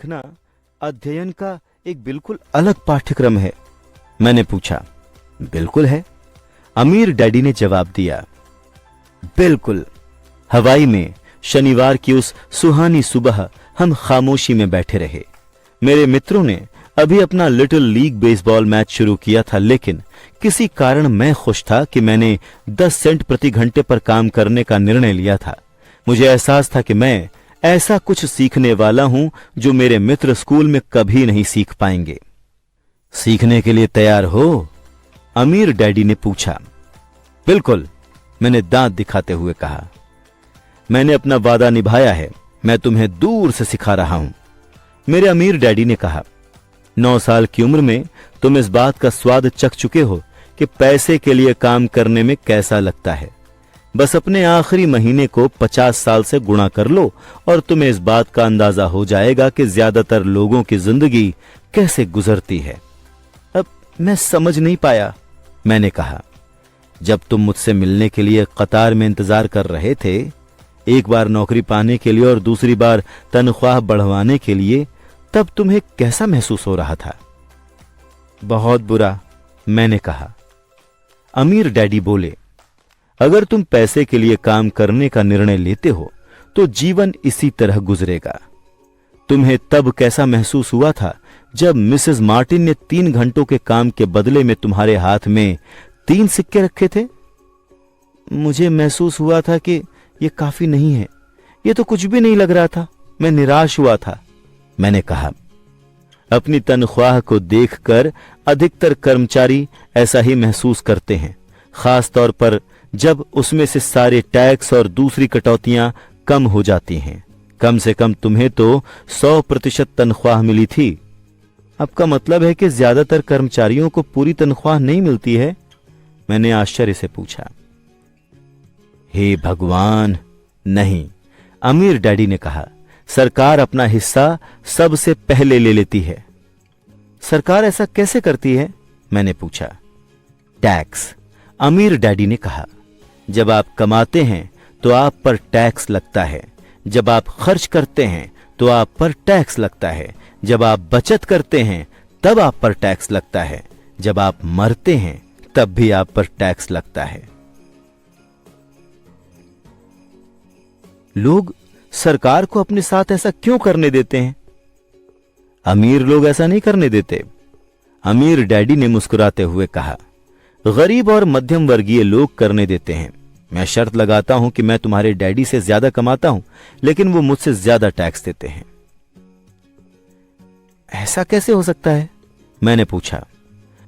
सीखना अध्ययन का एक बिल्कुल अलग पाठ्यक्रम है? मैंने पूछा। बिल्कुल है, अमीर डैडी ने जवाब दिया। बिल्कुल। हवाई में शनिवार की उस सुहानी सुबह हम खामोशी में बैठे रहे। मेरे मित्रों ने अभी अपना लिटिल लीग बेसबॉल मैच शुरू किया था, लेकिन किसी कारण मैं खुश था कि मैंने 10 सेंट प्रति घंटे पर काम करने का निर्णय लिया था। मुझे एहसास था कि मैं ऐसा कुछ सीखने वाला हूं जो मेरे मित्र स्कूल में कभी नहीं सीख पाएंगे। सीखने के लिए तैयार हो? अमीर डैडी ने पूछा। बिल्कुल, मैंने दांत दिखाते हुए कहा। मैंने अपना वादा निभाया है, मैं तुम्हें दूर से सिखा रहा हूं। मेरे अमीर डैडी ने कहा, 9 साल की उम्र में तुम इस बात का स्वाद चख चुके हो कि पैसे के लिए काम करने में कैसा लगता है। बस अपने आखिरी महीने को 50 साल से गुणा कर लो और तुम्हें इस बात का अंदाजा हो जाएगा कि ज्यादातर लोगों की जिंदगी कैसे गुजरती है। अब मैं समझ नहीं पाया, मैंने कहा। जब तुम मुझसे मिलने के लिए कतार में इंतजार कर रहे थे, एक बार नौकरी पाने के लिए और दूसरी बार तनख्वाह बढ़वाने के लिए, तब तुम्हें कैसा महसूस हो रहा था? बहुत बुरा, मैंने कहा। अमीर डैडी बोले, अगर तुम पैसे के लिए काम करने का निर्णय लेते हो तो जीवन इसी तरह गुजरेगा। तुम्हें तब कैसा महसूस हुआ था जब मिसेस मार्टिन ने 3 घंटों के काम के बदले में तुम्हारे हाथ में 3 सिक्के रखे थे? मुझे महसूस हुआ था कि यह काफी नहीं है, यह तो कुछ भी नहीं लग रहा था। मैं निराश हुआ था, मैंने कहा। अपनी तनख्वाह को देखकर अधिकतर कर्मचारी ऐसा ही महसूस करते हैं, खास तौर पर जब उसमें से सारे टैक्स और दूसरी कटौतियां कम हो जाती हैं। कम से कम तुम्हें तो 100% तनख्वाह मिली थी। आपका मतलब है कि ज्यादातर कर्मचारियों को पूरी तनख्वाह नहीं मिलती है? मैंने आश्चर्य से पूछा। हे भगवान, नहीं, अमीर डैडी ने कहा। सरकार अपना हिस्सा सबसे पहले ले लेती है। सरकार ऐसा कैसे करती है? मैंने पूछा। टैक्स, अमीर डैडी ने कहा। जब आप कमाते हैं तो आप पर टैक्स लगता है, जब आप खर्च करते हैं तो आप पर टैक्स लगता है, जब आप बचत करते हैं तब आप पर टैक्स लगता है, जब आप मरते हैं तब भी आप पर टैक्स लगता है। लोग सरकार को अपने साथ ऐसा क्यों करने देते हैं? अमीर लोग ऐसा नहीं करने देते, अमीर डैडी ने मुस्कुराते हुए कहा। गरीब और मध्यम वर्गीय लोग करने देते हैं। मैं शर्त लगाता हूं कि मैं तुम्हारे डैडी से ज्यादा कमाता हूं, लेकिन वो मुझसे ज्यादा टैक्स देते हैं। ऐसा कैसे हो सकता है? मैंने पूछा।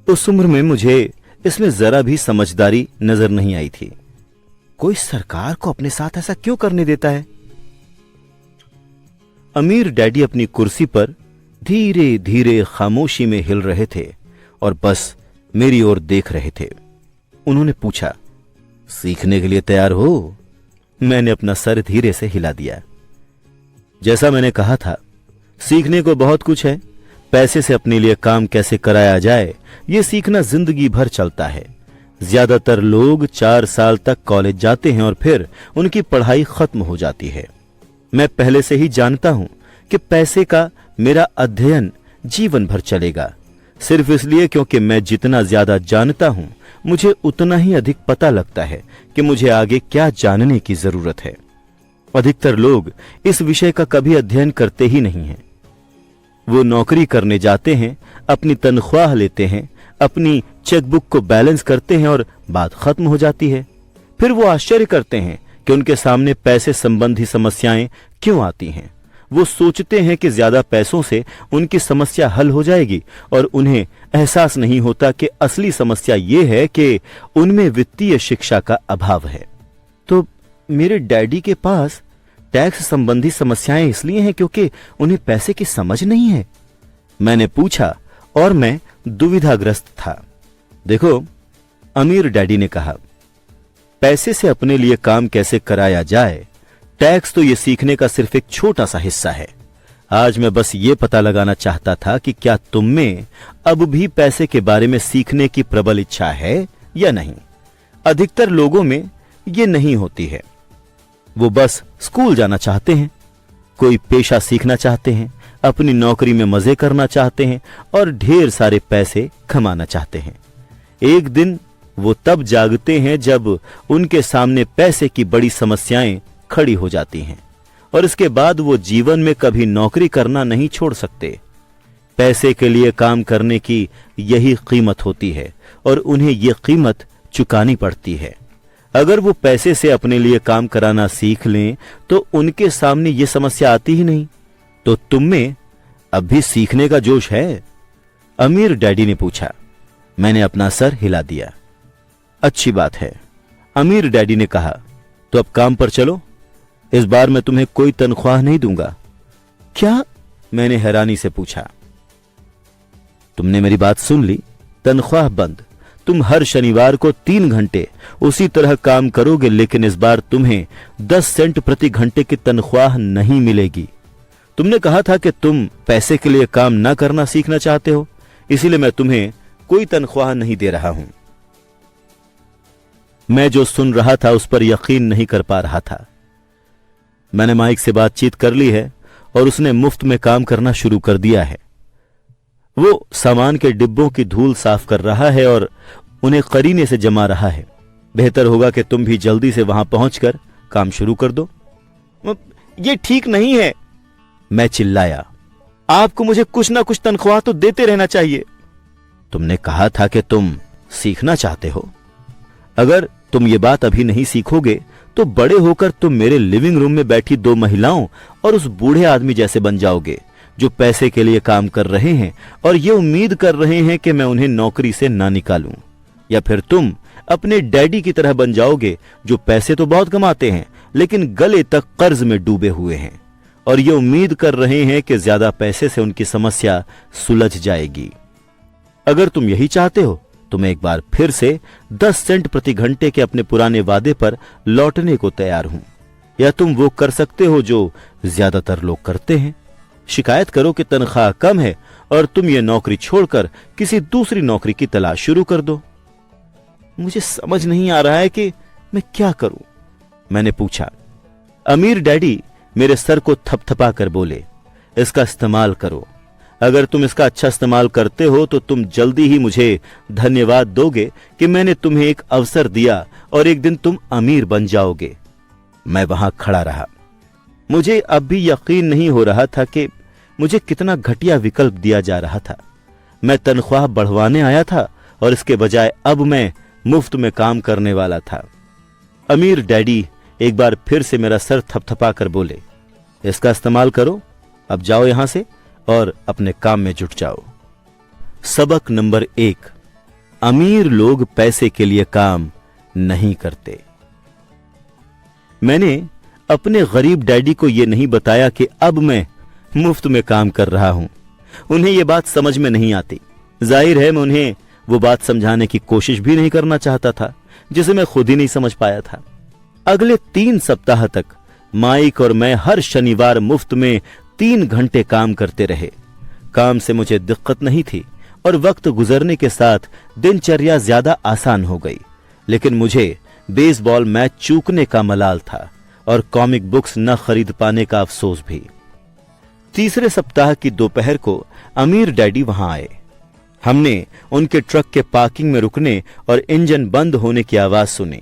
उस उम्र में मुझे इसमें जरा भी समझदारी नजर नहीं आई थी। कोई सरकार को अपने साथ ऐसा क्यों करने देता है? अमीर डैडी अपनी कुर्सी पर धीरे धीरे खामोशी में हिल रहे थे और बस मेरी ओर देख रहे थे। उन्होंने पूछा, सीखने के लिए तैयार हो? मैंने अपना सर धीरे से हिला दिया। जैसा मैंने कहा था, सीखने को बहुत कुछ है। पैसे से अपने लिए काम कैसे कराया जाए, यह सीखना जिंदगी भर चलता है। ज्यादातर लोग 4 साल तक कॉलेज जाते हैं और फिर उनकी पढ़ाई खत्म हो जाती है। मैं पहले से ही जानता हूं कि पैसे का मेरा अध्ययन जीवन भर चलेगा, सिर्फ इसलिए क्योंकि मैं जितना ज्यादा जानता हूं, मुझे उतना ही अधिक पता लगता है कि मुझे आगे क्या जानने की जरूरत है। अधिकतर लोग इस विषय का कभी अध्ययन करते ही नहीं हैं। वो नौकरी करने जाते हैं, अपनी तनख्वाह लेते हैं, अपनी चेकबुक को बैलेंस करते हैं और बात खत्म हो जाती है। फिर वो आश्चर्य करते हैं कि उनके सामने पैसे संबंधी समस्याएं क्यों आती हैं। वो सोचते हैं कि ज्यादा पैसों से उनकी समस्या हल हो जाएगी और उन्हें एहसास नहीं होता कि असली समस्या ये है कि उनमें वित्तीय शिक्षा का अभाव है। तो मेरे डैडी के पास टैक्स संबंधी समस्याएं इसलिए हैं क्योंकि उन्हें पैसे की समझ नहीं है? मैंने पूछा और मैं दुविधाग्रस्त था। देखो, अमीर डैडी ने कहा, पैसे से अपने लिए काम कैसे कराया जाए, टैक्स तो यह सीखने का सिर्फ एक छोटा सा हिस्सा है। आज मैं बस ये पता लगाना चाहता था कि क्या तुम में अब भी पैसे के बारे में सीखने की प्रबल इच्छा है या नहीं। अधिकतर लोगों में ये नहीं होती है। वो बस स्कूल जाना चाहते हैं, कोई पेशा सीखना चाहते हैं, अपनी नौकरी में मजे करना चाहते हैं और ढेर सारे पैसे कमाना चाहते हैं। एक दिन वो तब जागते हैं जब उनके सामने पैसे की बड़ी समस्याएं खड़ी हो जाती हैं और इसके बाद वो जीवन में कभी नौकरी करना नहीं छोड़ सकते। पैसे के लिए काम करने की यही कीमत होती है और उन्हें यह कीमत चुकानी पड़ती है। अगर वो पैसे से अपने लिए काम कराना सीख लें तो उनके सामने ये समस्या आती ही नहीं। तो तुम में अब भी सीखने का जोश है? अमीर डैडी ने पूछा। मैंने अपना सर हिला दिया। अच्छी बात है, अमीर डैडी ने कहा। तो अब काम पर चलो, इस बार मैं तुम्हें कोई तनख्वाह नहीं दूंगा। क्या? मैंने हैरानी से पूछा। तुमने मेरी बात सुन ली, तनख्वाह बंद। तुम हर शनिवार को 3 घंटे उसी तरह काम करोगे, लेकिन इस बार तुम्हें 10 सेंट प्रति घंटे की तनख्वाह नहीं मिलेगी। तुमने कहा था कि तुम पैसे के लिए काम ना करना सीखना चाहते हो, इसीलिए मैं तुम्हें कोई तनख्वाह नहीं दे रहा हूं। मैं जो सुन रहा था उस पर यकीन नहीं कर पा रहा था। मैंने माइक से बातचीत कर ली है और उसने मुफ्त में काम करना शुरू कर दिया है। वो सामान के डिब्बों की धूल साफ कर रहा है और उन्हें करीने से जमा रहा है। बेहतर होगा कि तुम भी जल्दी से वहां पहुंचकर काम शुरू कर दो। ये ठीक नहीं है, मैं चिल्लाया। आपको मुझे कुछ ना कुछ तनख्वाह तो देते रहना चाहिए। तुमने कहा था कि तुम सीखना चाहते हो। अगर तुम ये बात अभी नहीं सीखोगे तो बड़े होकर तुम मेरे लिविंग रूम में बैठी 2 महिलाओं और उस बूढ़े आदमी जैसे बन जाओगे जो पैसे के लिए काम कर रहे हैं और ये उम्मीद कर रहे हैं कि मैं उन्हें नौकरी से ना निकालूं। या फिर तुम अपने डैडी की तरह बन जाओगे जो पैसे तो बहुत कमाते हैं लेकिन गले तक कर्ज में डूबे हुए हैं और ये उम्मीद कर रहे हैं कि ज्यादा पैसे से उनकी समस्या सुलझ जाएगी। अगर तुम यही चाहते हो तो मैं एक बार फिर से 10 सेंट प्रति घंटे के अपने पुराने वादे पर लौटने को तैयार हूं। या तुम वो कर सकते हो जो ज्यादातर लोग करते हैं, शिकायत करो कि तनख्वाह कम है और तुम ये नौकरी छोड़कर किसी दूसरी नौकरी की तलाश शुरू कर दो। मुझे समझ नहीं आ रहा है कि मैं क्या करूं, मैंने पूछा। अमीर डैडी मेरे सर को थपथपा कर बोले, इसका इस्तेमाल करो। अगर तुम इसका अच्छा इस्तेमाल करते हो तो तुम जल्दी ही मुझे धन्यवाद दोगे कि मैंने तुम्हें एक अवसर दिया और एक दिन तुम अमीर बन जाओगे। मैं वहां खड़ा रहा। मुझे अब भी यकीन नहीं हो रहा था कि मुझे कितना घटिया विकल्प दिया जा रहा था। मैं तनख्वाह बढ़वाने आया था और इसके बजाय अब मैं मुफ्त में काम करने वाला था। अमीर डैडी एक बार फिर से मेरा सर थपथपा कर बोले, इसका इस्तेमाल करो, अब जाओ यहां से और अपने काम में जुट जाओ। सबक नंबर 1, अमीर लोग पैसे के लिए काम नहीं करते। मैंने अपने गरीब डैडी को यह नहीं बताया कि अब मैं मुफ्त में काम कर रहा हूं। उन्हें यह बात समझ में नहीं आती। जाहिर है मैं उन्हें वो बात समझाने की कोशिश भी नहीं करना चाहता था जिसे मैं खुद ही नहीं समझ पाया था। अगले 3 सप्ताह तक माइक और मैं हर शनिवार मुफ्त में 3 घंटे काम करते रहे। काम से मुझे दिक्कत नहीं थी और वक्त गुजरने के साथ दिनचर्या ज्यादा आसान हो गई, लेकिन मुझे बेसबॉल मैच चूकने का मलाल था और कॉमिक बुक्स न खरीद पाने का अफसोस भी। तीसरे सप्ताह की दोपहर को अमीर डैडी वहां आए। हमने उनके ट्रक के पार्किंग में रुकने और इंजन बंद होने की आवाज सुनी।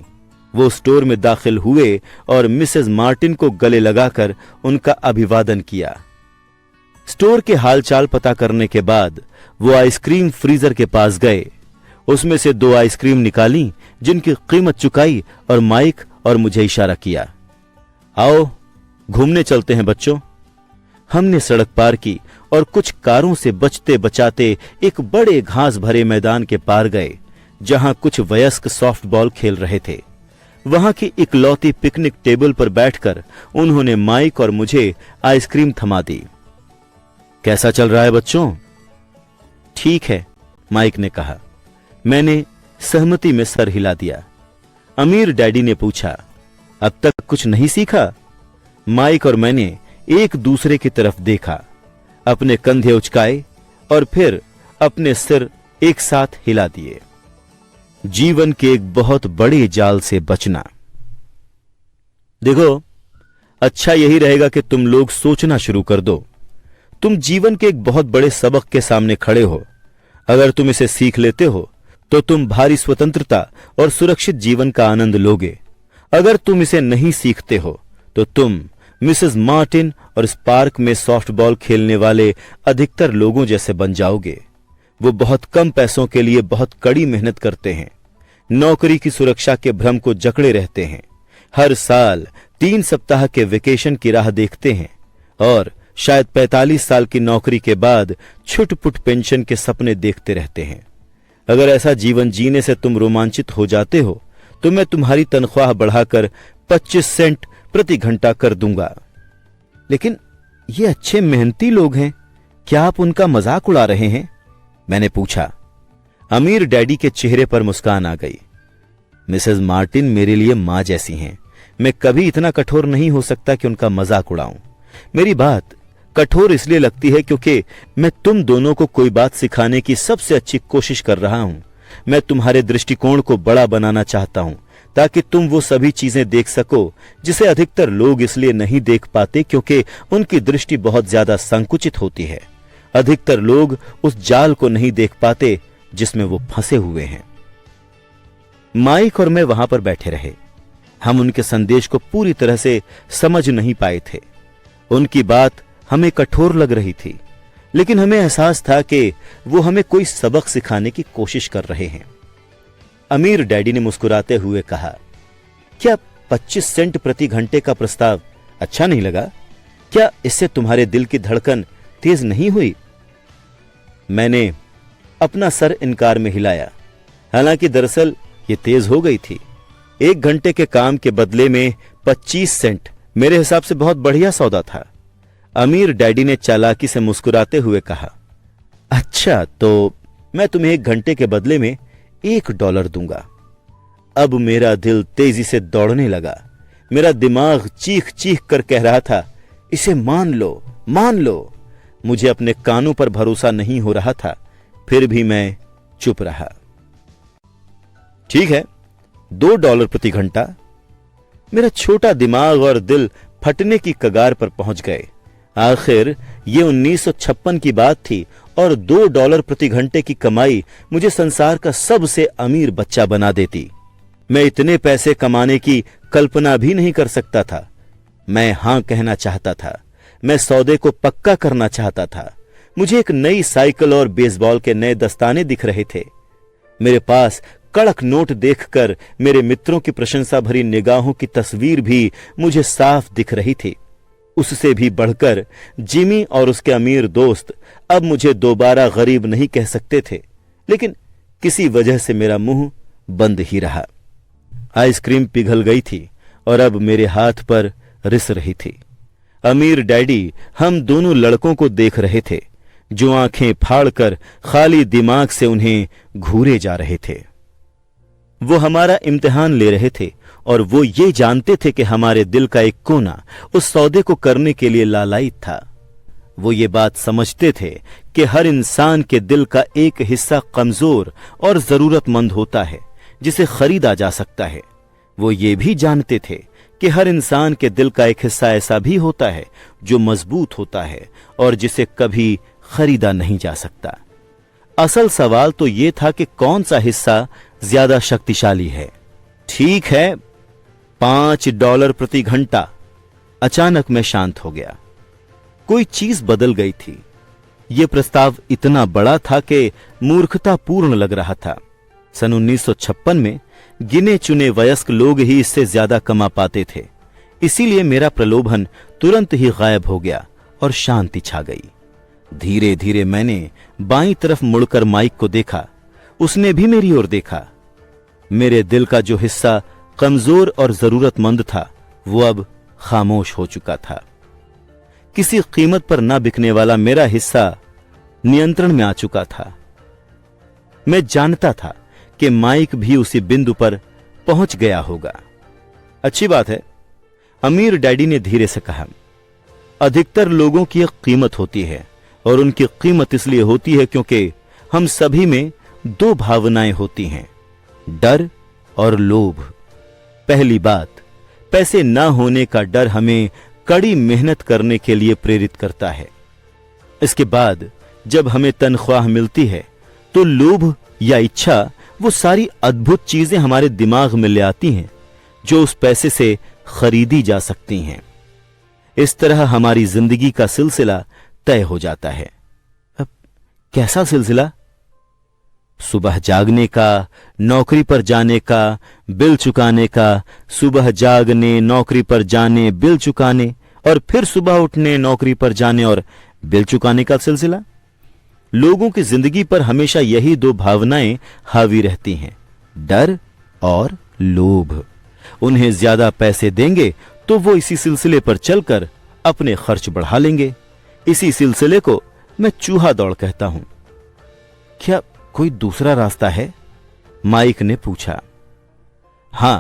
वो स्टोर में दाखिल हुए और मिसेस मार्टिन को गले लगाकर उनका अभिवादन किया। स्टोर के हालचाल पता करने के बाद वो आइसक्रीम फ्रीजर के पास गए। उसमें से 2 आइसक्रीम निकाली जिनकी कीमत चुकाई और माइक और मुझे इशारा किया, आओ घूमने चलते हैं बच्चों। हमने सड़क पार की और कुछ कारों से बचते बचाते एक बड़े घास भरे मैदान के पार गए जहां कुछ वयस्क सॉफ्टबॉल खेल रहे थे। वहां की इकलौती पिकनिक टेबल पर बैठकर उन्होंने माइक और मुझे आइसक्रीम थमा दी। कैसा चल रहा है बच्चों? ठीक है, माइक ने कहा। मैंने सहमति में सर हिला दिया। अमीर डैडी ने पूछा, अब तक कुछ नहीं सीखा? माइक और मैंने एक दूसरे की तरफ देखा, अपने कंधे उचकाए और फिर अपने सिर एक साथ हिला दिए। जीवन के एक बहुत बड़े जाल से बचना। देखो, अच्छा यही रहेगा कि तुम लोग सोचना शुरू कर दो। तुम जीवन के एक बहुत बड़े सबक के सामने खड़े हो। अगर तुम इसे सीख लेते हो तो तुम भारी स्वतंत्रता और सुरक्षित जीवन का आनंद लोगे। अगर तुम इसे नहीं सीखते हो तो तुम मिसेस मार्टिन और इस पार्क में सॉफ्टबॉल खेलने वाले अधिकतर लोगों जैसे बन जाओगे। वो बहुत कम पैसों के लिए बहुत कड़ी मेहनत करते हैं, नौकरी की सुरक्षा के भ्रम को जकड़े रहते हैं, हर साल 3 सप्ताह के वेकेशन की राह देखते हैं और शायद 45 साल की नौकरी के बाद छुट-पुट पेंशन के सपने देखते रहते हैं। अगर ऐसा जीवन जीने से तुम रोमांचित हो जाते हो तो मैं तुम्हारी तनख्वाह बढ़ाकर 25 सेंट प्रति घंटा कर दूंगा। लेकिन ये अच्छे मेहनती लोग हैं, क्या आप उनका मजाक उड़ा रहे हैं? मैंने पूछा। अमीर डैडी के चेहरे पर मुस्कान आ गई। मिसेस मार्टिन मेरे लिए मां जैसी हैं। मैं कभी इतना कठोर नहीं हो सकता कि उनका मजाक उड़ाऊं। मेरी बात कठोर इसलिए लगती है क्योंकि मैं तुम दोनों को कोई बात सिखाने की सबसे अच्छी कोशिश कर रहा हूं। मैं तुम्हारे दृष्टिकोण को बड़ा बनाना चाहता हूं ताकि तुम वो सभी चीजें देख सको जिसे अधिकतर लोग इसलिए नहीं देख पाते क्योंकि उनकी दृष्टि बहुत ज्यादा संकुचित होती है। अधिकतर लोग उस जाल को नहीं देख पाते जिसमें वो फंसे हुए हैं। माइक और मैं वहां पर बैठे रहे। हम उनके संदेश को पूरी तरह से समझ नहीं पाए थे। उनकी बात हमें कठोर लग रही थी, लेकिन हमें एहसास था कि वो हमें कोई सबक सिखाने की कोशिश कर रहे हैं। अमीर डैडी ने मुस्कुराते हुए कहा, क्या 25 सेंट प्रति घंटे का प्रस्ताव अच्छा नहीं लगा? क्या इससे तुम्हारे दिल की धड़कन तेज नहीं हुई? मैंने अपना सर इनकार में हिलाया। हालांकि दरअसल ये तेज हो गई थी। 1 घंटे के काम के बदले में 25 सेंट मेरे हिसाब से बहुत बढ़िया सौदा था। अमीर डैडी ने चालाकी से मुस्कुराते हुए कहा, अच्छा तो मैं तुम्हें 1 घंटे के बदले में $1 दूंगा। अब मेरा दिल तेजी से दौड़ने लगा। मेरा दिमाग चीख चीख कर कह रहा था, इसे मान लो, मान लो। मुझे अपने कानों पर भरोसा नहीं हो रहा था, फिर भी मैं चुप रहा। ठीक है, $2 प्रति घंटा। मेरा छोटा दिमाग और दिल फटने की कगार पर पहुंच गए। आखिर ये 1956 की बात थी और $2 प्रति घंटे की कमाई मुझे संसार का सबसे अमीर बच्चा बना देती। मैं इतने पैसे कमाने की कल्पना भी नहीं कर सकता था। मैं हां कहना चाहता था। मैं सौदे को पक्का करना चाहता था। मुझे एक नई साइकिल और बेसबॉल के नए दस्ताने दिख रहे थे। मेरे पास कड़क नोट देखकर मेरे मित्रों की प्रशंसा भरी निगाहों की तस्वीर भी मुझे साफ दिख रही थी। उससे भी बढ़कर जिमी और उसके अमीर दोस्त अब मुझे दोबारा गरीब नहीं कह सकते थे, लेकिन किसी वजह से मेरा मुंह बंद ही रहा। आइसक्रीम पिघल गई थी और अब मेरे हाथ पर रिस रही थी। अमीर डैडी हम दोनों लड़कों को देख रहे थे जो आंखें फाड़कर खाली दिमाग से उन्हें घूरे जा रहे थे। वो हमारा इम्तिहान ले रहे थे और वो ये जानते थे कि हमारे दिल का एक कोना उस सौदे को करने के लिए लालायित था। वो ये बात समझते थे कि हर इंसान के दिल का एक हिस्सा कमजोर और जरूरतमंद होता है जिसे खरीदा जा सकता है। वो ये भी जानते थे कि हर इंसान के दिल का एक हिस्सा ऐसा भी होता है जो मजबूत होता है और जिसे कभी खरीदा नहीं जा सकता। असल सवाल तो ये था कि कौन सा हिस्सा ज्यादा शक्तिशाली है। ठीक है, $5 प्रति घंटा। अचानक मैं शांत हो गया। कोई चीज बदल गई थी। यह प्रस्ताव इतना बड़ा था कि मूर्खतापूर्ण लग रहा था। सन 1956 में गिने चुने वयस्क लोग ही इससे ज्यादा कमा पाते थे। इसीलिए मेरा प्रलोभन तुरंत ही गायब हो गया और शांति छा गई। धीरे धीरे मैंने बाईं तरफ मुड़कर माइक को देखा। उसने भी मेरी ओर देखा। मेरे दिल का जो हिस्सा कमजोर और जरूरतमंद था वो अब खामोश हो चुका था। किसी कीमत पर ना बिकने वाला मेरा हिस्सा नियंत्रण में आ चुका था। मैं जानता था कि माइक भी उसी बिंदु पर पहुंच गया होगा। अच्छी बात है, अमीर डैडी ने धीरे से कहा। अधिकतर लोगों की एक कीमत होती है और उनकी कीमत इसलिए होती है क्योंकि हम सभी में 2 भावनाएं होती हैं, डर और लोभ। पहली बात, पैसे ना होने का डर हमें कड़ी मेहनत करने के लिए प्रेरित करता है। इसके बाद जब हमें तनख्वाह मिलती है तो लोभ या इच्छा वो सारी अद्भुत चीजें हमारे दिमाग में ले आती हैं जो उस पैसे से खरीदी जा सकती हैं। इस तरह हमारी जिंदगी का सिलसिला तय हो जाता है। अब कैसा सिलसिला? सुबह जागने का, नौकरी पर जाने का, बिल चुकाने का, सुबह जागने, नौकरी पर जाने, बिल चुकाने, और फिर सुबह उठने, नौकरी पर जाने और बिल चुकाने का सिलसिला। लोगों की जिंदगी पर हमेशा यही दो भावनाएं हावी रहती हैं, डर और लोभ। उन्हें ज्यादा पैसे देंगे तो वो इसी सिलसिले पर चलकर अपने खर्च बढ़ा लेंगे। इसी सिलसिले को मैं चूहा दौड़ कहता हूं। क्या कोई दूसरा रास्ता है? माइक ने पूछा। हां,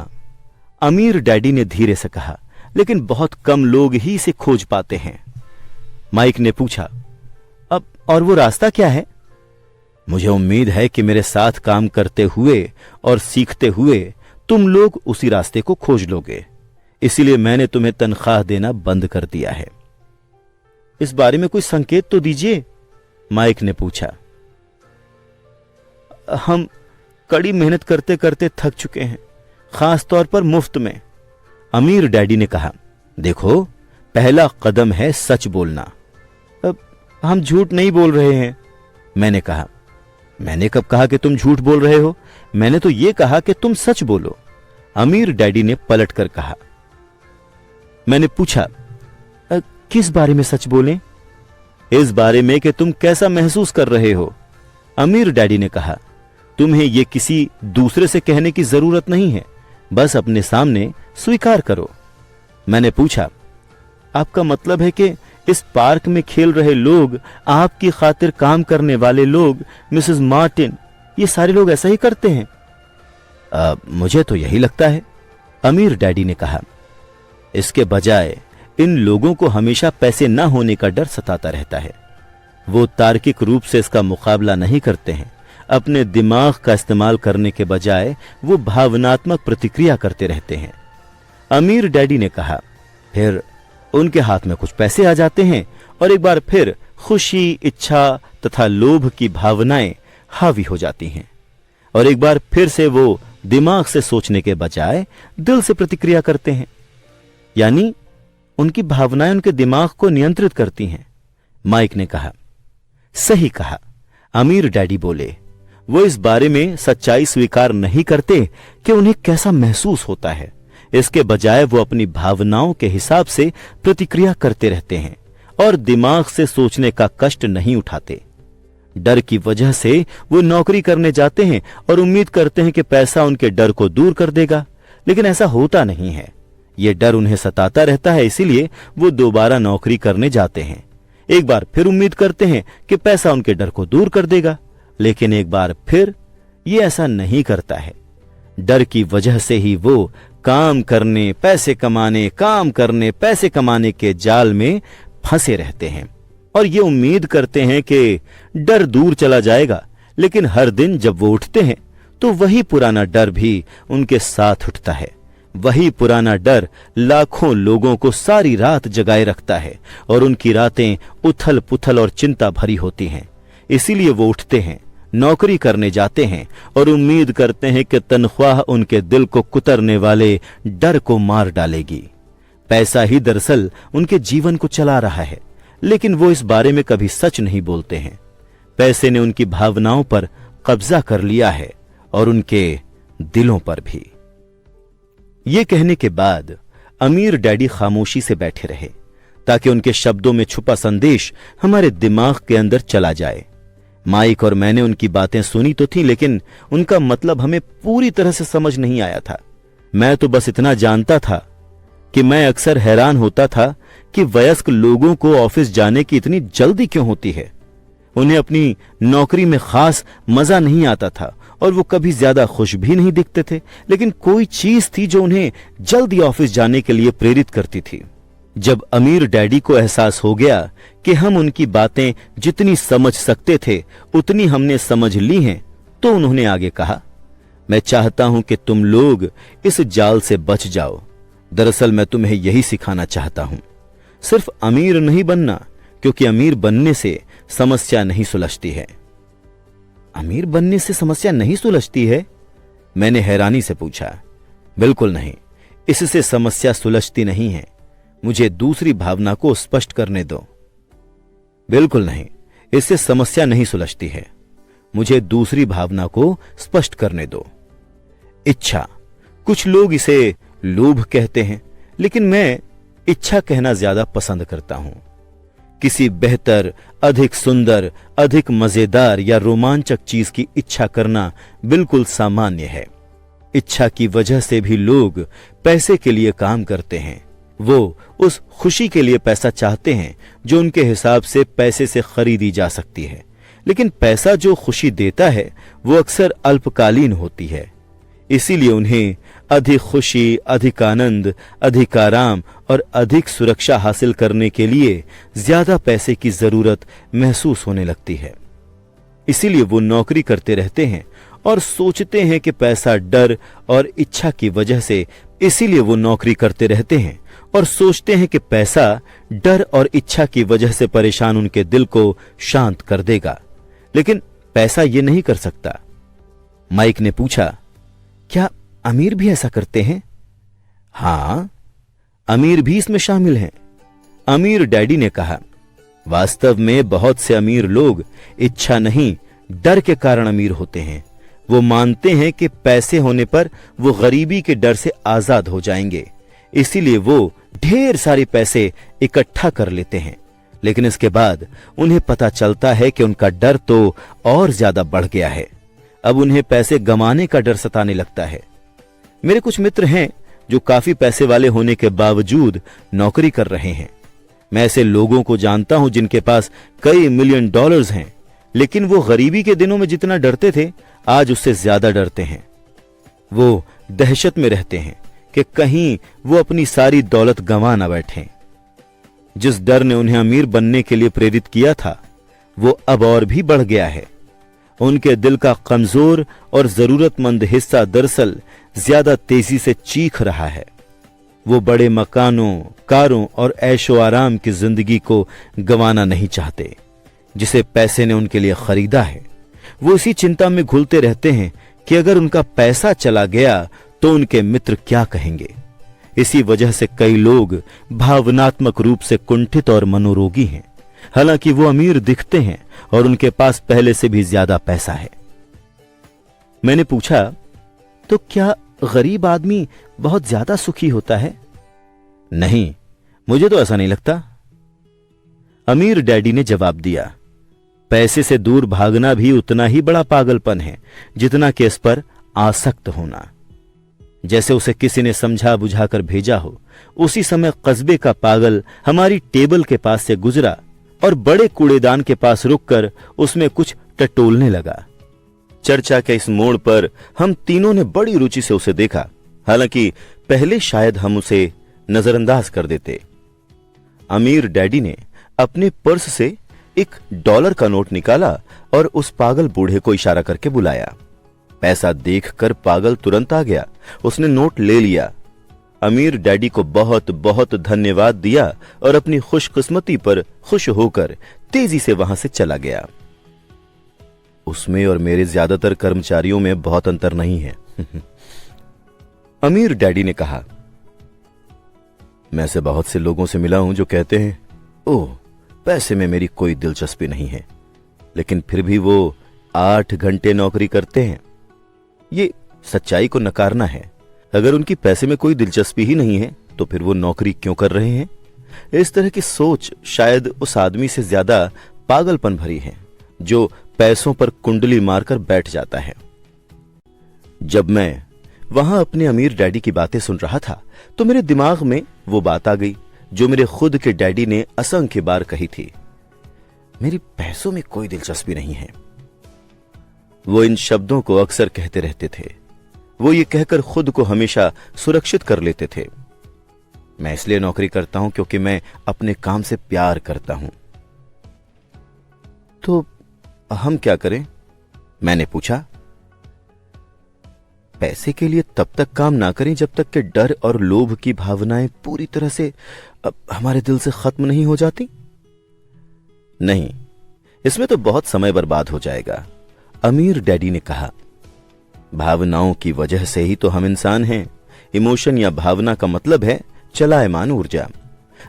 अमीर डैडी ने धीरे से कहा, लेकिन बहुत कम लोग ही इसे खोज पाते हैं। माइक ने पूछा, अब और वो रास्ता क्या है? मुझे उम्मीद है कि मेरे साथ काम करते हुए और सीखते हुए तुम लोग उसी रास्ते को खोज लोगे, इसीलिए मैंने तुम्हें तनख्वाह देना बंद कर दिया है। इस बारे में कोई संकेत तो दीजिए, माइक ने पूछा। हम कड़ी मेहनत करते करते थक चुके हैं, खास तौर पर मुफ्त में, अमीर डैडी ने कहा। देखो, पहला कदम है सच बोलना। अब हम झूठ नहीं बोल रहे हैं, मैंने कहा। मैंने कब कहा कि तुम झूठ बोल रहे हो? मैंने तो यह कहा कि तुम सच बोलो, अमीर डैडी ने पलट कर कहा। मैंने पूछा, किस बारे में सच बोलें? इस बारे में कि तुम कैसा महसूस कर रहे हो, अमीर डैडी ने कहा। तुम्हें यह किसी दूसरे से कहने की जरूरत नहीं है, बस अपने सामने स्वीकार करो। मैंने पूछा, आपका मतलब है कि इस पार्क में खेल रहे लोग, आपकी खातिर काम करने वाले लोग, मिसेस मार्टिन, ये सारे लोग ऐसा ही करते हैं? मुझे तो यही लगता है, अमीर डैडी ने कहा। इसके बजाय इन लोगों को हमेशा पैसे न होने का डर सताता रहता है। वो तार्किक रूप से इसका मुकाबला नहीं करते हैं। अपने दिमाग का इस्तेमाल करने के बजाय वो भावनात्मक प्रतिक्रिया करते रहते हैं, अमीर डैडी ने कहा। फिर उनके हाथ में कुछ पैसे आ जाते हैं और एक बार फिर खुशी, इच्छा तथा लोभ की भावनाएं हावी हो जाती हैं, और एक बार फिर से वो दिमाग से सोचने के बजाय दिल से प्रतिक्रिया करते हैं, यानी उनकी भावनाएं उनके दिमाग को नियंत्रित करती हैं, माइक ने कहा। सही कहा, अमीर डैडी बोले। वो इस बारे में सच्चाई स्वीकार नहीं करते कि उन्हें कैसा महसूस होता है। इसके बजाय वो अपनी भावनाओं के हिसाब से प्रतिक्रिया करते रहते हैं और दिमाग से सोचने का कष्ट नहीं उठाते। डर की वजह से वो नौकरी करने जाते हैं और उम्मीद करते हैं कि पैसा उनके डर को दूर कर देगा, लेकिन ऐसा होता नहीं है। ये डर उन्हें सताता रहता है, इसीलिए वो दोबारा नौकरी करने जाते हैं। एक बार फिर उम्मीद करते हैं कि पैसा उनके डर को दूर कर देगा, लेकिन एक बार फिर ये ऐसा नहीं करता है। डर की वजह से ही वो काम करने, पैसे कमाने, काम करने, पैसे कमाने के जाल में फंसे रहते हैं और ये उम्मीद करते हैं कि डर दूर चला जाएगा, लेकिन हर दिन जब वो उठते हैं तो वही पुराना डर भी उनके साथ उठता है। वही पुराना डर लाखों लोगों को सारी रात जगाए रखता है और उनकी रातें उथल पुथल और चिंता भरी होती हैं। इसीलिए वो उठते हैं, नौकरी करने जाते हैं और उम्मीद करते हैं कि तनख्वाह उनके दिल को कुतरने वाले डर को मार डालेगी। पैसा ही दरअसल उनके जीवन को चला रहा है, लेकिन वो इस बारे में कभी सच नहीं बोलते हैं। पैसे ने उनकी भावनाओं पर कब्जा कर लिया है और उनके दिलों पर भी। ये कहने के बाद अमीर डैडी खामोशी से बैठे रहे ताकि उनके शब्दों में छुपा संदेश हमारे दिमाग के अंदर चला जाए। माइक और मैंने उनकी बातें सुनी तो थी, लेकिन उनका मतलब हमें पूरी तरह से समझ नहीं आया था। मैं तो बस इतना जानता था कि मैं अक्सर हैरान होता था कि वयस्क लोगों को ऑफिस जाने की इतनी जल्दी क्यों होती है। उन्हें अपनी नौकरी में खास मजा नहीं आता था और वो कभी ज्यादा खुश भी नहीं दिखते थे, लेकिन कोई चीज थी जो उन्हें जल्दी ऑफिस जाने के लिए प्रेरित करती थी। जब अमीर डैडी को एहसास हो गया कि हम उनकी बातें जितनी समझ सकते थे उतनी हमने समझ ली हैं, तो उन्होंने आगे कहा, मैं चाहता हूं कि तुम लोग इस जाल से बच जाओ। दरअसल मैं तुम्हें यही सिखाना चाहता हूं, सिर्फ अमीर नहीं बनना, क्योंकि अमीर बनने से समस्या नहीं सुलझती है। अमीर बनने से समस्या नहीं सुलझती है? मैंने हैरानी से पूछा। बिल्कुल नहीं, इससे समस्या सुलझती नहीं है। मुझे दूसरी भावना को स्पष्ट करने दो। बिल्कुल नहीं, इससे समस्या नहीं सुलझती है। मुझे दूसरी भावना को स्पष्ट करने दो। इच्छा। कुछ लोग इसे लोभ कहते हैं, लेकिन मैं इच्छा कहना ज्यादा पसंद करता हूं। किसी बेहतर, अधिक सुंदर, अधिक मजेदार या रोमांचक चीज की इच्छा करना बिल्कुल सामान्य है। इच्छा की वजह से भी लोग पैसे के लिए काम करते हैं। वो उस खुशी के लिए पैसा चाहते हैं जो उनके हिसाब से पैसे से खरीदी जा सकती है। लेकिन पैसा जो खुशी देता है वो अक्सर अल्पकालीन होती है। इसीलिए उन्हें अधिक खुशी, अधिक आनंद, अधिक आराम और अधिक सुरक्षा हासिल करने के लिए ज्यादा पैसे की जरूरत महसूस होने लगती है। इसीलिए वो नौकरी करते रहते हैं और सोचते हैं कि पैसा डर और इच्छा की वजह से, इसीलिए वो नौकरी करते रहते हैं और सोचते हैं कि पैसा डर और इच्छा की वजह से परेशान उनके दिल को शांत कर देगा। लेकिन पैसा ये नहीं कर सकता। माइक ने पूछा, क्या अमीर भी ऐसा करते हैं? हां, अमीर भी इसमें शामिल हैं। अमीर डैडी ने कहा, वास्तव में बहुत से अमीर लोग इच्छा नहीं, डर के कारण अमीर होते हैं। वो मानते हैं कि पैसे होने पर वो गरीबी के डर से आजाद हो जाएंगे, इसीलिए वो ढेर सारे पैसे इकट्ठा कर लेते हैं। लेकिन इसके बाद उन्हें पता चलता है कि उनका डर तो और ज्यादा बढ़ गया है। अब उन्हें पैसे गंवाने का डर सताने लगता है। मेरे कुछ मित्र हैं जो काफी पैसे वाले होने के बावजूद नौकरी कर रहे हैं। मैं ऐसे लोगों को जानता हूं जिनके पास कई मिलियन डॉलर्स हैं, लेकिन वो गरीबी के दिनों में जितना डरते थे आज उससे ज्यादा डरते हैं। वो दहशत में रहते हैं कि कहीं वो अपनी सारी दौलत गंवा ना बैठें। जिस डर ने उन्हें अमीर बनने के लिए प्रेरित किया था वो अब और भी बढ़ गया है। उनके दिल का कमजोर और जरूरतमंद हिस्सा दरअसल ज्यादा तेजी से चीख रहा है। वो बड़े मकानों, कारों और ऐशो आराम की जिंदगी को गंवाना नहीं चाहते जिसे पैसे ने उनके लिए खरीदा है। वो इसी चिंता में घुलते रहते हैं कि अगर उनका पैसा चला गया तो उनके मित्र क्या कहेंगे। इसी वजह से कई लोग भावनात्मक रूप से कुंठित और मनोरोगी हैं, हालांकि वो अमीर दिखते हैं और उनके पास पहले से भी ज्यादा पैसा है। मैंने पूछा, तो क्या गरीब आदमी बहुत ज्यादा सुखी होता है? नहीं, मुझे तो ऐसा नहीं लगता। अमीर डैडी ने जवाब दिया, पैसे से दूर भागना भी उतना ही बड़ा पागलपन है जितना कि इस पर आसक्त होना। जैसे उसे किसी ने समझा बुझाकर भेजा हो। उसी समय कस्बे का पागल हमारी टेबल के पास से गुजरा और बड़े कूड़ेदान के पास रुककर उसमें कुछ टटोलने लगा। चर्चा के इस मोड़ पर हम तीनों ने बड़ी रुचि से उसे देखा, हालांकि पहले शायद हम उसे नजरअंदाज कर देते। अमीर डैडी ने अपने पर्स से $1 का नोट निकाला और उस पागल बूढ़े को इशारा करके बुलाया। पैसा देखकर पागल तुरंत आ गया। उसने नोट ले लिया। अमीर डैडी को बहुत बहुत धन्यवाद दिया और अपनी खुशकिस्मती पर खुश होकर तेजी से वहां से चला गया। उसमें और मेरे ज्यादातर कर्मचारियों में बहुत अंतर नहीं है। अमीर डैडी ने कहा, मैं से बहुत से लोगों से मिला हूं जो कहते हैं, ओह, पैसे में मेरी कोई दिलचस्पी नहीं है, लेकिन फिर भी वो 8 घंटे नौकरी करते हैं। ये सच्चाई को नकारना है। अगर उनकी पैसे में कोई दिलचस्पी ही नहीं है तो फिर वो नौकरी क्यों कर रहे हैं? इस तरह की सोच शायद उस आदमी से ज्यादा पागलपन भरी है जो पैसों पर कुंडली मारकर बैठ जाता है। जब मैं वहां अपने अमीर डैडी की बातें सुन रहा था तो मेरे दिमाग में वो बात आ गई जो मेरे खुद के डैडी ने असंख्य बार कही थी, मेरी पैसों में कोई दिलचस्पी नहीं है। वो इन शब्दों को अक्सर कहते रहते थे। वो ये कहकर खुद को हमेशा सुरक्षित कर लेते थे। मैं इसलिए नौकरी करता हूं क्योंकि मैं अपने काम से प्यार करता हूं। तो हम क्या करें? मैंने पूछा। पैसे के लिए तब तक काम ना करें जब तक कि डर और लोभ की भावनाएं पूरी तरह से हमारे दिल से खत्म नहीं हो जाती। नहीं, इसमें तो बहुत समय बर्बाद हो जाएगा। अमीर डैडी ने कहा, भावनाओं की वजह से ही तो हम इंसान हैं। इमोशन या भावना का मतलब है चलायमान ऊर्जा।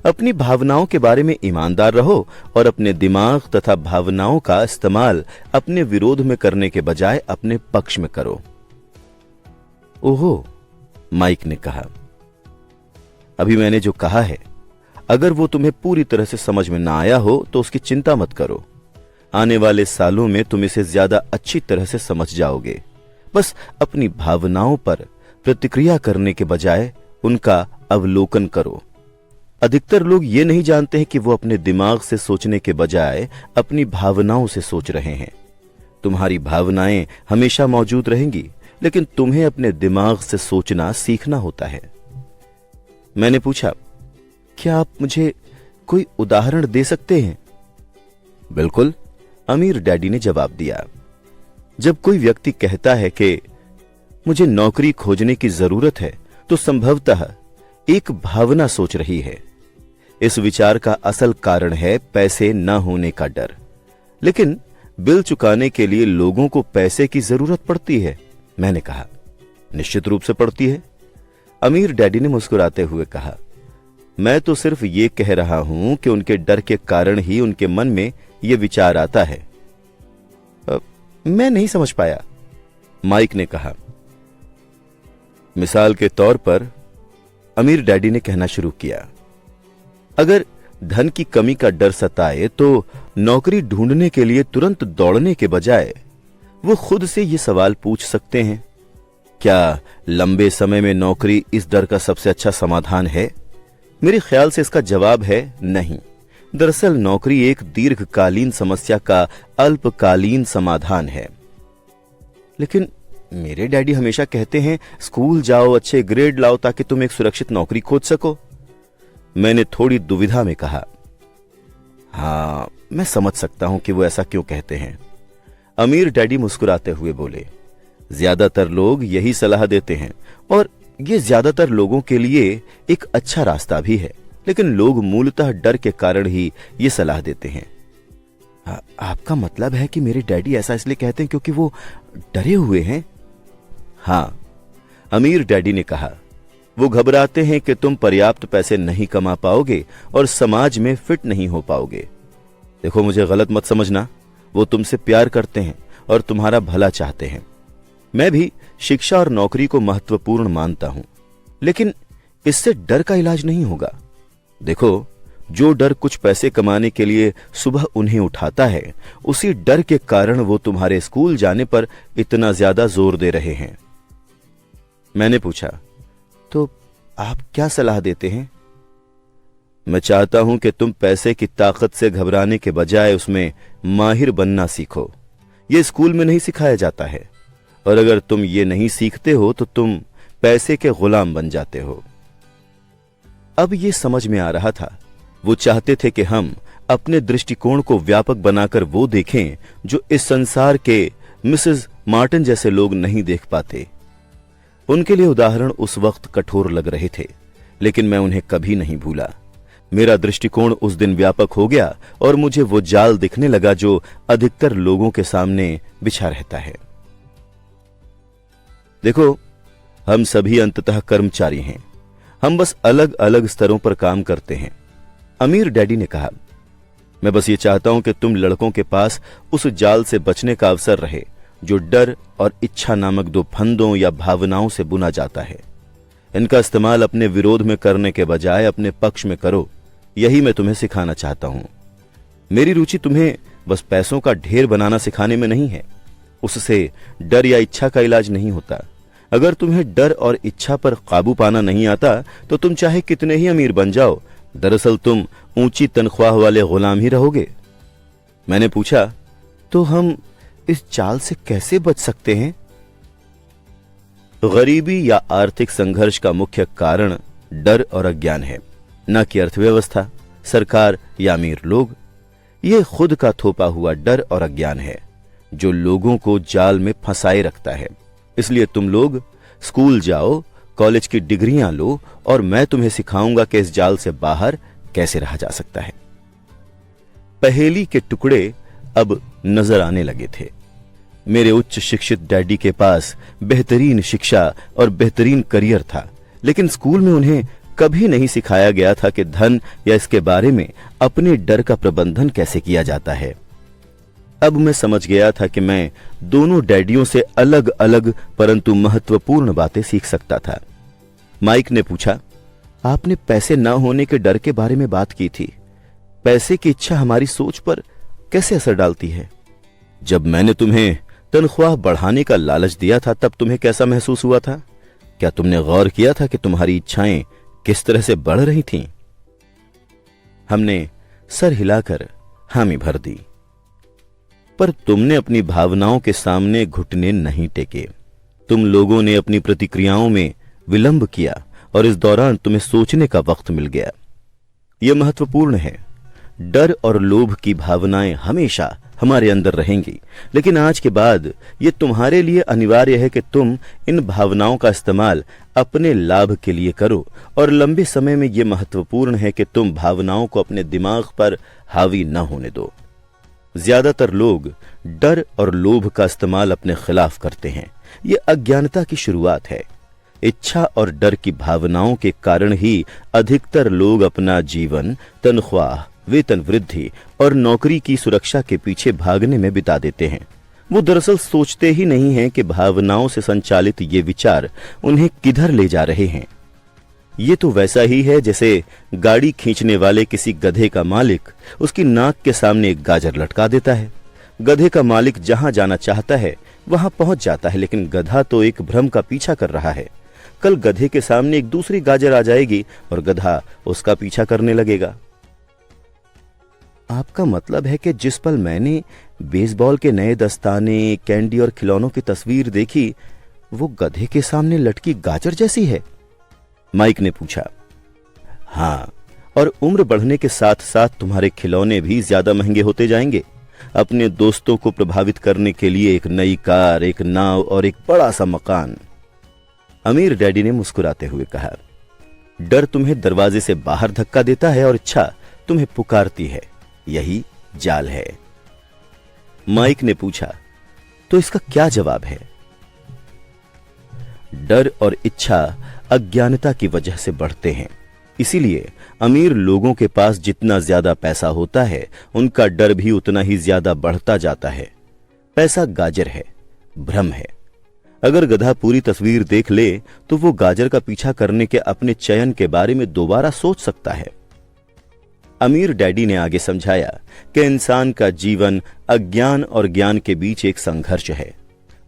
अपनी भावनाओं के बारे में ईमानदार रहो और अपने दिमाग तथा भावनाओं का इस्तेमाल अपने विरोध में करने के बजाय अपने पक्ष में करो। ओहो, माइक ने कहा, अभी मैंने जो कहा है, अगर वो तुम्हें पूरी तरह से समझ में ना आया हो तो उसकी चिंता मत करो। आने वाले सालों में तुम इसे ज्यादा अच्छी तरह से समझ जाओगे। बस अपनी भावनाओं पर प्रतिक्रिया करने के बजाय उनका अवलोकन करो। अधिकतर लोग ये नहीं जानते हैं कि वो अपने दिमाग से सोचने के बजाय अपनी भावनाओं से सोच रहे हैं। तुम्हारी भावनाएं हमेशा मौजूद रहेंगी, लेकिन तुम्हें अपने दिमाग से सोचना सीखना होता है। मैंने पूछा, क्या आप मुझे कोई उदाहरण दे सकते हैं? बिल्कुल, अमीर डैडी ने जवाब दिया। जब कोई व्यक्ति कहता है कि मुझे नौकरी खोजने की जरूरत है, तो संभवतः एक भावना सोच रही है। इस विचार का असल कारण है पैसे न होने का डर। लेकिन बिल चुकाने के लिए लोगों को पैसे की जरूरत पड़ती है। मैंने कहा, निश्चित रूप से पड़ती है। अमीर डैडी ने मुस्कुराते हुए कहा, मैं तो सिर्फ ये कह रहा हूं कि उनके डर के कारण ही उनके मन में यह विचार आता है। मैं नहीं समझ पाया, माइक ने कहा। मिसाल के तौर पर, अमीर डैडी ने कहना शुरू किया, अगर धन की कमी का डर सताए तो नौकरी ढूंढने के लिए तुरंत दौड़ने के बजाय वो खुद से ये सवाल पूछ सकते हैं, क्या लंबे समय में नौकरी इस डर का सबसे अच्छा समाधान है? मेरे ख्याल से इसका जवाब है नहीं। दरअसल नौकरी एक दीर्घकालीन समस्या का अल्पकालीन समाधान है। लेकिन मेरे डैडी हमेशा कहते हैं, स्कूल जाओ, अच्छे ग्रेड लाओ ताकि तुम एक सुरक्षित नौकरी खोज सको। मैंने थोड़ी दुविधा में कहा, हाँ, मैं समझ सकता हूं कि वो ऐसा क्यों कहते हैं। अमीर डैडी मुस्कुराते हुए बोले, ज्यादातर लोग यही सलाह देते हैं और ये ज्यादातर लोगों के लिए एक अच्छा रास्ता भी है, लेकिन लोग मूलतः डर के कारण ही ये सलाह देते हैं। आपका मतलब है कि मेरे डैडी ऐसा इसलिए कहते हैं क्योंकि वो डरे हुए हैं? हाँ, अमीर डैडी ने कहा, वो घबराते हैं कि तुम पर्याप्त पैसे नहीं कमा पाओगे और समाज में फिट नहीं हो पाओगे। देखो, मुझे गलत मत समझना, वो तुमसे प्यार करते हैं और तुम्हारा भला चाहते हैं। मैं भी शिक्षा और नौकरी को महत्वपूर्ण मानता हूं, लेकिन इससे डर का इलाज नहीं होगा। देखो, जो डर कुछ पैसे कमाने के लिए सुबह उन्हें उठाता है, उसी डर के कारण वो तुम्हारे स्कूल जाने पर इतना ज्यादा जोर दे रहे हैं। मैंने पूछा, तो आप क्या सलाह देते हैं? मैं चाहता हूं कि तुम पैसे की ताकत से घबराने के बजाय उसमें माहिर बनना सीखो। यह स्कूल में नहीं सिखाया जाता है, और अगर तुम ये नहीं सीखते हो तो तुम पैसे के गुलाम बन जाते हो। अब ये समझ में आ रहा था, वो चाहते थे कि हम अपने दृष्टिकोण को व्यापक बनाकर वो देखें जो इस संसार के मिसेस मार्टिन जैसे लोग नहीं देख पाते। उनके लिए उदाहरण उस वक्त कठोर लग रहे थे, लेकिन मैं उन्हें कभी नहीं भूला। मेरा दृष्टिकोण उस दिन व्यापक हो गया और मुझे वो जाल दिखने लगा जो अधिकतर लोगों के सामने बिछा रहता है। देखो, हम सभी अंततः कर्मचारी हैं, हम बस अलग अलग स्तरों पर काम करते हैं। अमीर डैडी ने कहा, मैं बस ये चाहता हूं कि तुम लड़कों के पास उस जाल से बचने का अवसर रहे जो डर और इच्छा नामक दो फंदों या भावनाओं से बुना जाता है। इनका इस्तेमाल अपने विरोध में करने के बजाय अपने पक्ष में करो। यही मैं तुम्हें सिखाना चाहता हूं। मेरी रुचि तुम्हें बस पैसों का ढेर बनाना सिखाने में नहीं है। उससे डर या इच्छा का इलाज नहीं होता। अगर तुम्हें डर और इच्छा पर काबू पाना नहीं आता तो तुम चाहे कितने ही अमीर बन जाओ, दरअसल तुम ऊंची तनख्वाह वाले गुलाम ही रहोगे। मैंने पूछा, तो हम इस चाल से कैसे बच सकते हैं? गरीबी या आर्थिक संघर्ष का मुख्य कारण डर और अज्ञान है, न कि अर्थव्यवस्था, सरकार या अमीर लोग। यह खुद का थोपा हुआ डर और अज्ञान है जो लोगों को जाल में फंसाए रखता है। इसलिए तुम लोग स्कूल जाओ, कॉलेज की डिग्रियां लो और मैं तुम्हें सिखाऊंगा कि इस जाल से बाहर कैसे रहा जा सकता है। पहेली के टुकड़े अब नजर आने लगे थे। मेरे उच्च शिक्षित डैडी के पास बेहतरीन शिक्षा और बेहतरीन करियर था, लेकिन स्कूल में उन्हें कभी नहीं सिखाया गया था कि धन या इसके बारे में अपने डर का प्रबंधन कैसे किया जाता है। अब मैं समझ गया था कि मैं दोनों डैडियों से अलग अलग परंतु महत्वपूर्ण बातें सीख सकता था। माइक ने पूछा, आपने पैसे न होने के डर के बारे में बात की थी। पैसे की इच्छा हमारी सोच पर कैसे असर डालती है? जब मैंने तुम्हें तनख्वाह बढ़ाने का लालच दिया था तब तुम्हें कैसा महसूस हुआ था? क्या तुमने गौर किया था कि तुम्हारी इच्छाएं किस तरह से बढ़ रही थीं? हमने सर हिलाकर हामी भर दी। पर तुमने अपनी भावनाओं के सामने घुटने नहीं टेके। तुम लोगों ने अपनी प्रतिक्रियाओं में विलंब किया और इस दौरान तुम्हें सोचने का वक्त मिल गया। यह महत्वपूर्ण है। डर और लोभ की भावनाएं हमेशा हमारे अंदर रहेंगी, लेकिन आज के बाद यह तुम्हारे लिए अनिवार्य है कि तुम इन भावनाओं का इस्तेमाल अपने लाभ के लिए करो, और लंबे समय में यह महत्वपूर्ण है कि तुम भावनाओं को अपने दिमाग पर हावी न होने दो। ज्यादातर लोग डर और लोभ का इस्तेमाल अपने खिलाफ करते हैं। यह अज्ञानता की शुरुआत है। इच्छा और डर की भावनाओं के कारण ही अधिकतर लोग अपना जीवन तनख्वाह, वेतन वृद्धि और नौकरी की सुरक्षा के पीछे भागने में बिता देते हैं। वो दरअसल सोचते ही नहीं हैं कि भावनाओं से संचालित ये विचार उन्हें किधर ले जा रहे हैं। ये तो वैसा ही है जैसे गाड़ी खींचने वाले किसी गधे का मालिक उसकी नाक के सामने एक गाजर लटका देता है। गधे का मालिक जहां जाना चाहता है वहां पहुंच जाता है, लेकिन गधा तो एक भ्रम का पीछा कर रहा है। कल गधे के सामने एक दूसरी गाजर आ जाएगी और गधा उसका पीछा करने लगेगा। आपका मतलब है कि जिस पल मैंने बेसबॉल के नए दस्ताने, कैंडी और खिलौनों की तस्वीर देखी वो गधे के सामने लटकी गाजर जैसी है? माइक ने पूछा। हां, और उम्र बढ़ने के साथ साथ तुम्हारे खिलौने भी ज्यादा महंगे होते जाएंगे। अपने दोस्तों को प्रभावित करने के लिए एक नई कार, एक नाव और एक बड़ा सा मकान। अमीर डैडी ने मुस्कुराते हुए कहा, डर तुम्हें दरवाजे से बाहर धक्का देता है और इच्छा तुम्हें पुकारती है। यही जाल है। माइक ने पूछा, तो इसका क्या जवाब है? डर और इच्छा अज्ञानता की वजह से बढ़ते हैं। इसीलिए अमीर लोगों के पास जितना ज्यादा पैसा होता है उनका डर भी उतना ही ज्यादा बढ़ता जाता है। पैसा गाजर है, भ्रम है। अगर गधा पूरी तस्वीर देख ले तो वो गाजर का पीछा करने के अपने चयन के बारे में दोबारा सोच सकता है। अमीर डैडी ने आगे समझाया कि इंसान का जीवन अज्ञान और ज्ञान के बीच एक संघर्ष है।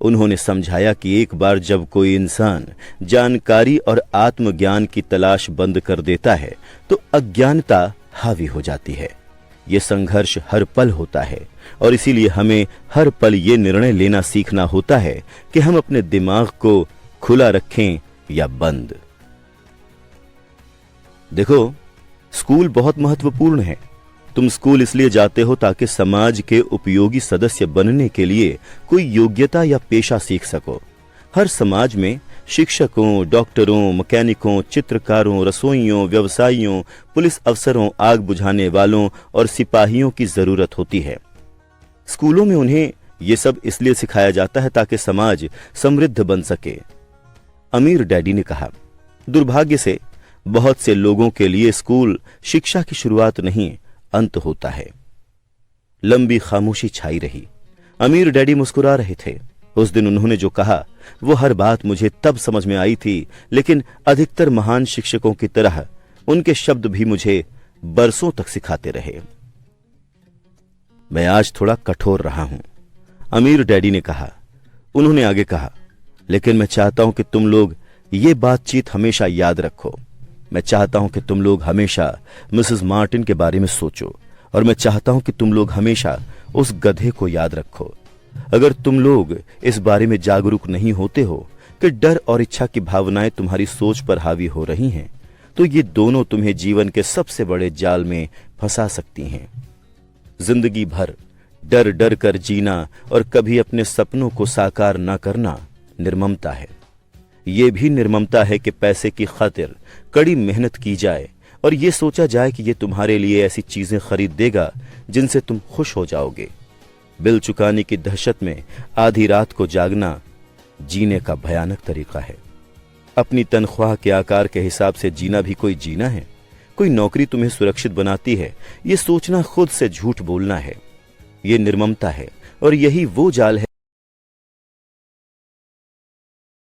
उन्होंने समझाया कि एक बार जब कोई इंसान जानकारी और आत्मज्ञान की तलाश बंद कर देता है तो अज्ञानता हावी हो जाती है। यह संघर्ष हर पल होता है और इसीलिए हमें हर पल ये निर्णय लेना सीखना होता है कि हम अपने दिमाग को खुला रखें या बंद। देखो, स्कूल बहुत महत्वपूर्ण है। तुम स्कूल इसलिए जाते हो ताकि समाज के उपयोगी सदस्य बनने के लिए कोई योग्यता या पेशा सीख सको। हर समाज में शिक्षकों, डॉक्टरों, मैकेनिकों, चित्रकारों, रसोइयों, व्यवसायियों, पुलिस अफसरों, आग बुझाने वालों और सिपाहियों की जरूरत होती है। स्कूलों में उन्हें यह सब इसलिए सिखाया जाता है ताकि समाज समृद्ध बन सके। अमीर डैडी ने कहा, दुर्भाग्य से बहुत से लोगों के लिए स्कूल शिक्षा की शुरुआत नहीं, अंत होता है। लंबी खामोशी छाई रही। अमीर डैडी मुस्कुरा रहे थे। उस दिन उन्होंने जो कहा वो हर बात मुझे तब समझ में आई थी, लेकिन अधिकतर महान शिक्षकों की तरह उनके शब्द भी मुझे बरसों तक सिखाते रहे। मैं आज थोड़ा कठोर रहा हूं, अमीर डैडी ने कहा। उन्होंने आगे कहा, लेकिन मैं चाहता हूं कि तुम लोग ये बातचीत हमेशा याद रखो। मैं चाहता हूं कि तुम लोग हमेशा मिसेस मार्टिन के बारे में सोचो और मैं चाहता हूं कि तुम लोग हमेशा उस गधे को याद रखो। अगर तुम लोग इस बारे में जागरूक नहीं होते हो कि डर और इच्छा की भावनाएं तुम्हारी सोच पर हावी हो रही हैं, तो ये दोनों तुम्हें जीवन के सबसे बड़े जाल में फंसा सकती हैं। जिंदगी भर डर डर कर जीना और कभी अपने सपनों को साकार न करना निर्ममता है। यह भी निर्ममता है कि पैसे की खातिर कड़ी मेहनत की जाए और यह सोचा जाए कि यह तुम्हारे लिए ऐसी चीजें खरीद देगा जिनसे तुम खुश हो जाओगे। बिल चुकाने की दहशत में आधी रात को जागना जीने का भयानक तरीका है। अपनी तनख्वाह के आकार के हिसाब से जीना भी कोई जीना है? कोई नौकरी तुम्हें सुरक्षित बनाती है, ये सोचना खुद से झूठ बोलना है। ये निर्ममता है और यही वो जाल है